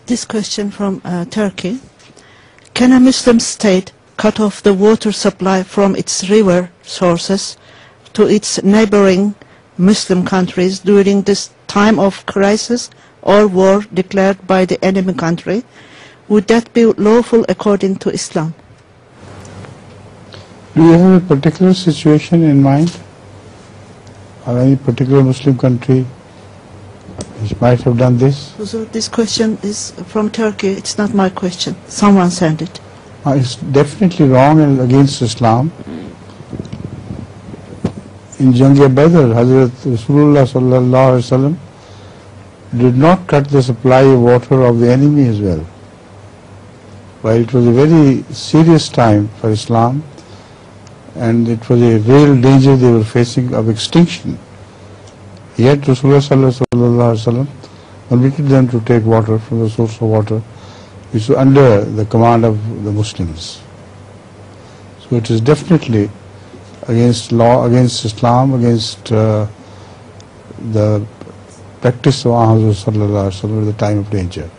This question from Turkey. Can a Muslim state cut off the water supply from its river sources to its neighboring Muslim countries during this time of crisis or war declared by the enemy country? Would that be lawful according to Islam? Do you have a particular situation in mind, or any particular Muslim country which might have done this? So this question is from Turkey. It's not my question. Someone sent it. It's definitely wrong and against Islam. In Jang-e Badr, Hazrat Rasulullah sallallahu alaihi wasallam did not cut the supply of water of the enemy as well. While it was a very serious time for Islam, and it was a real danger they were facing of extinction, yet Rasulullah sallallahu alaihi wasallam permitted them to take water from the source of water which was under the command of the Muslims. So it is definitely against law, against Islam, against the practice of Muhammad sallallahu alaihi wasallam at the time of danger.